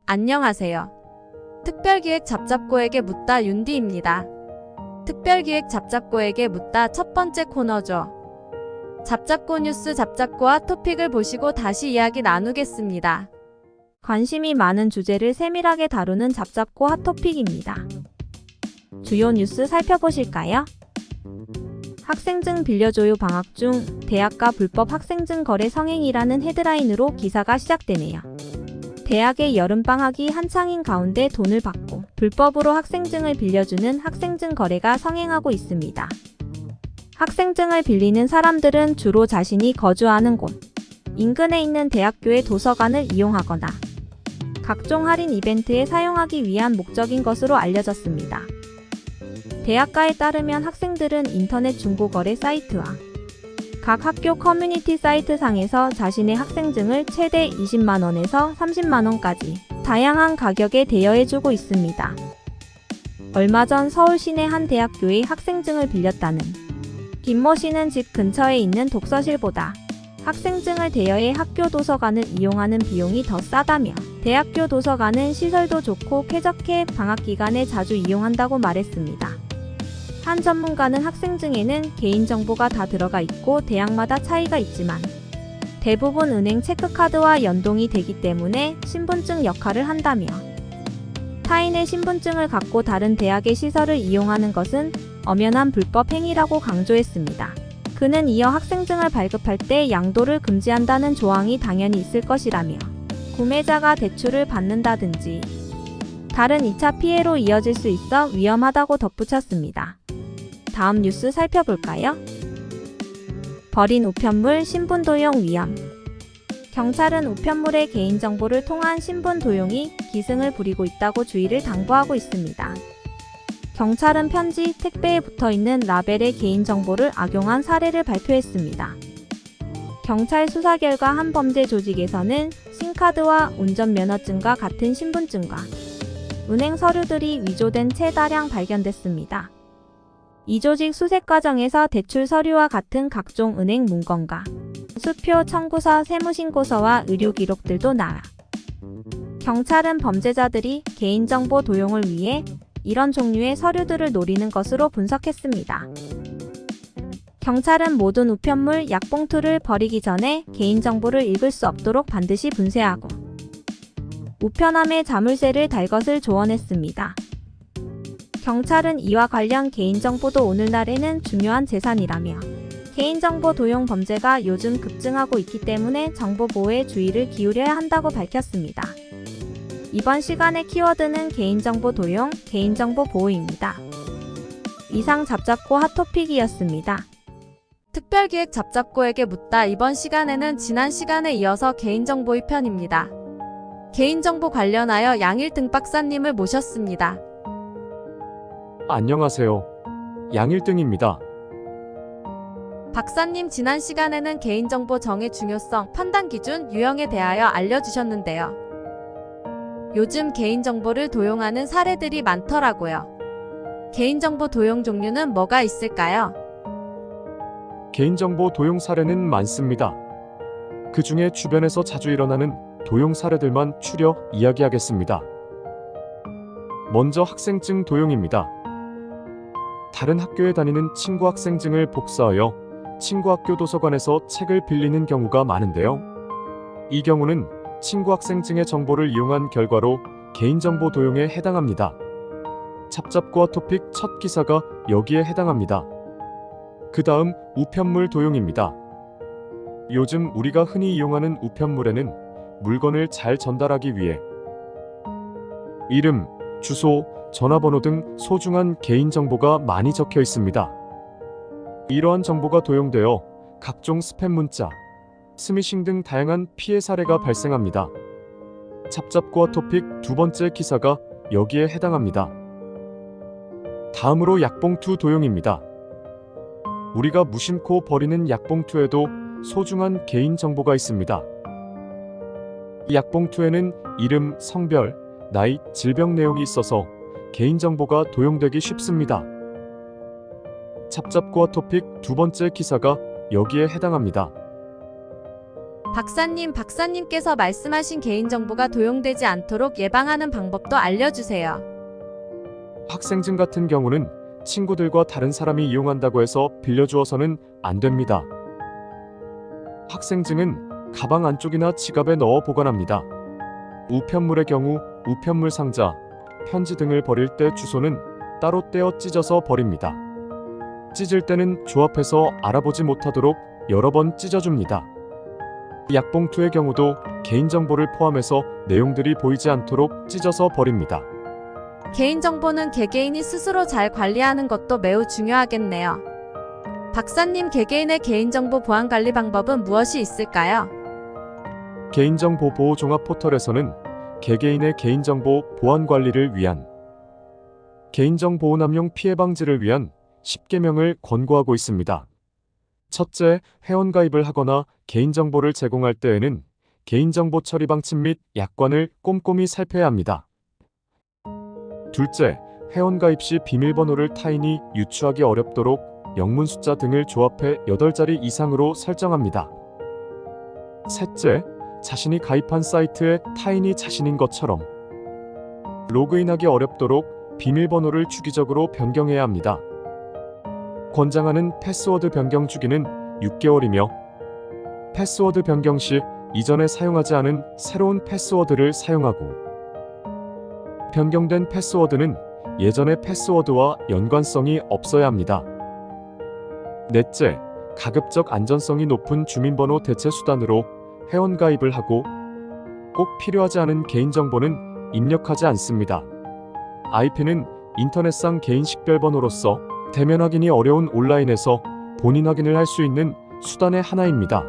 안녕하세요. 특별기획 잡잡고에게 묻다 윤디입니다. 특별기획 잡잡고에게 묻다 첫 번째 코너죠. 잡잡고 뉴스 잡잡고와 토픽을 보시고 다시 이야기 나누겠습니다. 관심이 많은 주제를 세밀하게 다루는 잡잡고 핫토픽입니다. 주요 뉴스 살펴보실까요? 학생증 빌려줘요 방학 중 대학가 불법 학생증 거래 성행이라는 헤드라인으로 기사가 시작되네요. 대학의 여름방학이 한창인 가운데 돈을 받고 불법으로 학생증을 빌려주는 학생증 거래가 성행하고 있습니다. 학생증을 빌리는 사람들은 주로 자신이 거주하는 곳, 인근에 있는 대학교의 도서관을 이용하거나 각종 할인 이벤트에 사용하기 위한 목적인 것으로 알려졌습니다. 대학가에 따르면 학생들은 인터넷 중고거래 사이트와 각 학교 커뮤니티 사이트 상에서 자신의 학생증을 최대 20만원에서 30만원까지 다양한 가격에 대여해주고 있습니다. 얼마 전 서울 시내 한 대학교의 학생증을 빌렸다는 김모 씨는 집 근처에 있는 독서실보다 학생증을 대여해 학교 도서관을 이용하는 비용이 더 싸다며 대학교 도서관은 시설도 좋고 쾌적해 방학 기간에 자주 이용한다고 말했습니다. 한 전문가는 학생증에는 개인정보가 다 들어가 있고 대학마다 차이가 있지만 대부분 은행 체크카드와 연동이 되기 때문에 신분증 역할을 한다며 타인의 신분증을 갖고 다른 대학의 시설을 이용하는 것은 엄연한 불법 행위라고 강조했습니다. 그는 이어 학생증을 발급할 때 양도를 금지한다는 조항이 당연히 있을 것이라며 구매자가 대출을 받는다든지 다른 2차 피해로 이어질 수 있어 위험하다고 덧붙였습니다. 다음 뉴스 살펴볼까요? 버린 우편물 신분 도용 위험. 경찰은 우편물의 개인정보를 통한 신분 도용이 기승을 부리고 있다고 주의를 당부하고 있습니다. 경찰은 편지, 택배에 붙어있는 라벨의 개인정보를 악용한 사례를 발표했습니다. 경찰 수사 결과 한 범죄 조직에서는 신카드와 운전면허증과 같은 신분증과 은행 서류들이 위조된 채 다량 발견됐습니다. 이 조직 수색 과정에서 대출 서류와 같은 각종 은행 문건과 수표, 청구서, 세무신고서와 의료 기록들도 나와 경찰은 범죄자들이 개인정보 도용을 위해 이런 종류의 서류들을 노리는 것으로 분석했습니다. 경찰은 모든 우편물, 약봉투를 버리기 전에 개인정보를 읽을 수 없도록 반드시 분쇄하고 우편함에 자물쇠를 달 것을 조언했습니다. 경찰은 이와 관련 개인정보도 오늘날에는 중요한 재산이라며 개인정보 도용 범죄가 요즘 급증하고 있기 때문에 정보 보호에 주의를 기울여야 한다고 밝혔습니다. 이번 시간의 키워드는 개인정보 도용, 개인정보 보호입니다. 이상 잡잡고 핫토픽이었습니다. 특별기획 잡잡고에게 묻다 이번 시간에는 지난 시간에 이어서 개인정보의 편입니다. 개인정보 관련하여 양일등 박사님을 모셨습니다. 안녕하세요. 양일등입니다. 박사님 지난 시간에는 개인정보 정의 중요성, 판단 기준, 유형에 대하여 알려주셨는데요. 요즘 개인정보를 도용하는 사례들이 많더라고요. 개인정보 도용 종류는 뭐가 있을까요? 개인정보 도용 사례는 많습니다. 그 중에 주변에서 자주 일어나는 도용 사례들만 추려 이야기하겠습니다. 먼저 학생증 도용입니다. 다른 학교에 다니는 친구 학생증을 복사하여 친구 학교 도서관에서 책을 빌리는 경우가 많은데요. 이 경우는 친구 학생증의 정보를 이용한 결과로 개인정보 도용에 해당합니다. 잡잡고 토픽 첫 기사가 여기에 해당합니다. 그 다음 우편물 도용입니다. 요즘 우리가 흔히 이용하는 우편물에는 물건을 잘 전달하기 위해 이름, 주소, 전화번호 등 소중한 개인정보가 많이 적혀 있습니다. 이러한 정보가 도용되어 각종 스팸 문자, 스미싱 등 다양한 피해 사례가 발생합니다. 잡잡고 토픽 두 번째 기사가 여기에 해당합니다. 다음으로 약봉투 도용입니다. 우리가 무심코 버리는 약봉투에도 소중한 개인정보가 있습니다. 이 약봉투에는 이름, 성별, 나이, 질병 내용이 있어서 개인정보가 도용되기 쉽습니다. 잡잡고 토픽 두 번째 기사가 여기에 해당합니다. 박사님께서 말씀하신 개인정보가 도용되지 않도록 예방하는 방법도 알려주세요. 학생증 같은 경우는 친구들과 다른 사람이 이용한다고 해서 빌려주어서는 안 됩니다. 학생증은 가방 안쪽이나 지갑에 넣어 보관합니다. 우편물의 경우 우편물 상자, 편지 등을 버릴 때 주소는 따로 떼어 찢어서 버립니다. 찢을 때는 조합해서 알아보지 못하도록 여러 번 찢어줍니다. 약봉투의 경우도 개인정보를 포함해서 내용들이 보이지 않도록 찢어서 버립니다. 개인정보는 개개인이 스스로 잘 관리하는 것도 매우 중요하겠네요. 박사님, 개개인의 개인정보 보안 관리 방법은 무엇이 있을까요? 개인정보 보호 종합 포털에서는 개개인의 개인정보 보안 관리를 위한 개인정보 남용 피해 방지를 위한 10계명을 권고하고 있습니다. 첫째, 회원가입을 하거나 개인정보를 제공할 때에는 개인정보 처리 방침 및 약관을 꼼꼼히 살펴야 합니다. 둘째, 회원가입 시 비밀번호를 타인이 유추하기 어렵도록 영문 숫자 등을 조합해 8자리 이상으로 설정합니다. 셋째, 자신이 가입한 사이트에 타인이 자신인 것처럼 로그인하기 어렵도록 비밀번호를 주기적으로 변경해야 합니다. 권장하는 패스워드 변경 주기는 6개월이며 패스워드 변경 시 이전에 사용하지 않은 새로운 패스워드를 사용하고 변경된 패스워드는 예전의 패스워드와 연관성이 없어야 합니다. 넷째, 가급적 안전성이 높은 주민번호 대체 수단으로 회원가입을 하고 꼭 필요하지 않은 개인정보는 입력하지 않습니다. IP는 인터넷상 개인 식별번호로서 대면 확인이 어려운 온라인에서 본인 확인을 할 수 있는 수단의 하나입니다.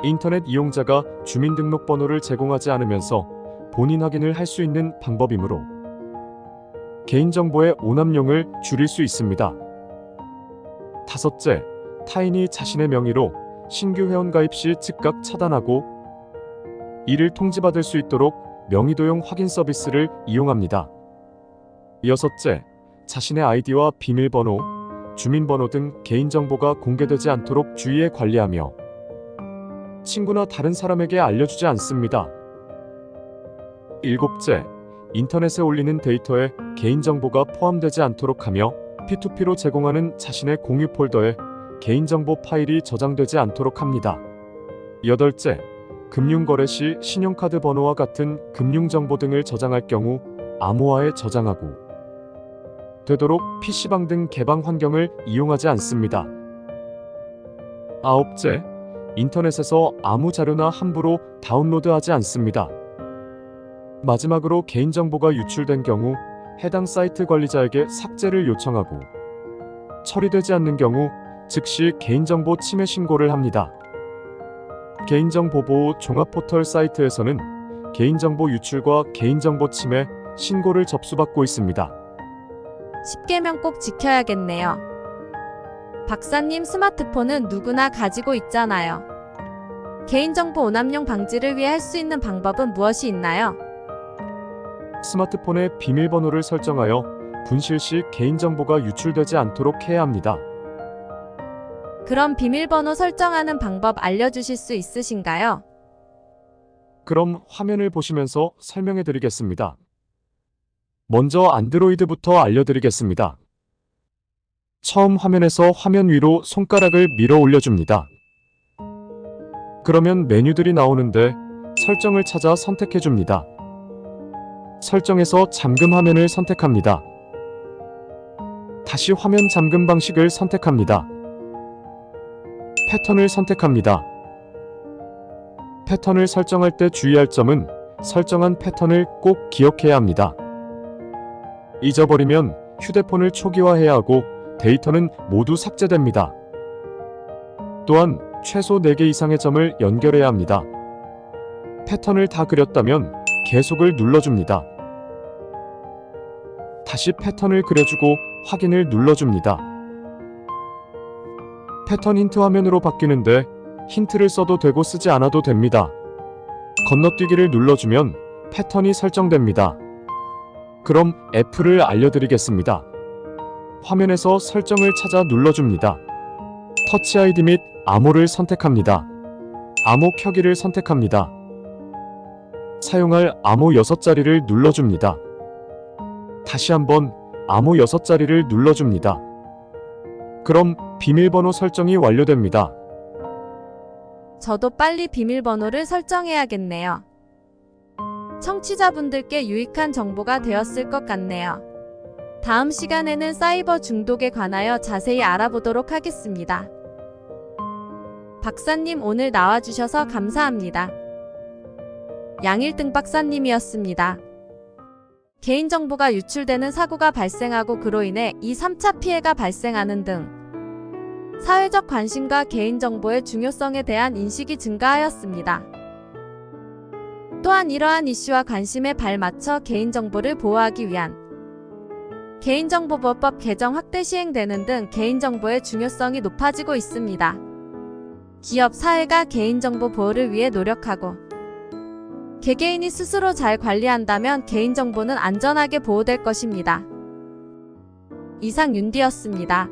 인터넷 이용자가 주민등록번호를 제공하지 않으면서 본인 확인을 할 수 있는 방법이므로 개인정보의 오남용을 줄일 수 있습니다. 다섯째, 타인이 자신의 명의로 신규 회원가입 시 즉각 차단하고 이를 통지받을 수 있도록 명의도용 확인 서비스를 이용합니다. 여섯째, 자신의 아이디와 비밀번호, 주민번호 등 개인정보가 공개되지 않도록 주의해 관리하며 친구나 다른 사람에게 알려주지 않습니다. 일곱째, 인터넷에 올리는 데이터에 개인정보가 포함되지 않도록 하며 P2P로 제공하는 자신의 공유 폴더에 개인정보 파일이 저장되지 않도록 합니다. 여덟째, 금융거래 시 신용카드 번호와 같은 금융정보 등을 저장할 경우 암호화에 저장하고 되도록 PC방 등 개방 환경을 이용하지 않습니다. 아홉째, 인터넷에서 아무 자료나 함부로 다운로드하지 않습니다. 마지막으로 개인정보가 유출된 경우 해당 사이트 관리자에게 삭제를 요청하고 처리되지 않는 경우 즉시 개인정보 침해 신고를 합니다. 개인정보 보호 종합 포털 사이트에서는 개인정보 유출과 개인정보 침해 신고를 접수받고 있습니다. 10계명 꼭 지켜야겠네요. 박사님, 스마트폰은 누구나 가지고 있잖아요. 개인정보 오남용 방지를 위해 할 수 있는 방법은 무엇이 있나요? 스마트폰의 비밀번호를 설정하여 분실 시 개인정보가 유출되지 않도록 해야 합니다. 그럼 비밀번호 설정하는 방법 알려주실 수 있으신가요? 그럼 화면을 보시면서 설명해 드리겠습니다. 먼저 안드로이드부터 알려드리겠습니다. 처음 화면에서 화면 위로 손가락을 밀어 올려줍니다. 그러면 메뉴들이 나오는데 설정을 찾아 선택해줍니다. 설정에서 잠금 화면을 선택합니다. 다시 화면 잠금 방식을 선택합니다. 패턴을 선택합니다. 패턴을 설정할 때 주의할 점은 설정한 패턴을 꼭 기억해야 합니다. 잊어버리면 휴대폰을 초기화해야 하고 데이터는 모두 삭제됩니다. 또한 최소 4개 이상의 점을 연결해야 합니다. 패턴을 다 그렸다면 계속을 눌러줍니다. 다시 패턴을 그려주고 확인을 눌러줍니다. 패턴 힌트 화면으로 바뀌는데 힌트를 써도 되고 쓰지 않아도 됩니다. 건너뛰기를 눌러주면 패턴이 설정됩니다. 그럼 F를 알려드리겠습니다. 화면에서 설정을 찾아 눌러줍니다. 터치 ID 및 암호를 선택합니다. 암호 켜기를 선택합니다. 사용할 암호 6자리를 눌러줍니다. 다시 한번 암호 6자리를 눌러줍니다. 그럼 비밀번호 설정이 완료됩니다. 저도 빨리 비밀번호를 설정해야겠네요. 청취자분들께 유익한 정보가 되었을 것 같네요. 다음 시간에는 사이버 중독에 관하여 자세히 알아보도록 하겠습니다. 박사님 오늘 나와주셔서 감사합니다. 양일등 박사님이었습니다. 개인정보가 유출되는 사고가 발생하고 그로 인해 2, 3차 피해가 발생하는 등 사회적 관심과 개인정보의 중요성에 대한 인식이 증가하였습니다. 또한 이러한 이슈와 관심에 발맞춰 개인정보를 보호하기 위한 개인정보보호법 개정 확대 시행되는 등 개인정보의 중요성이 높아지고 있습니다. 기업, 사회가 개인정보 보호를 위해 노력하고 개개인이 스스로 잘 관리한다면 개인정보는 안전하게 보호될 것입니다. 이상 윤디였습니다.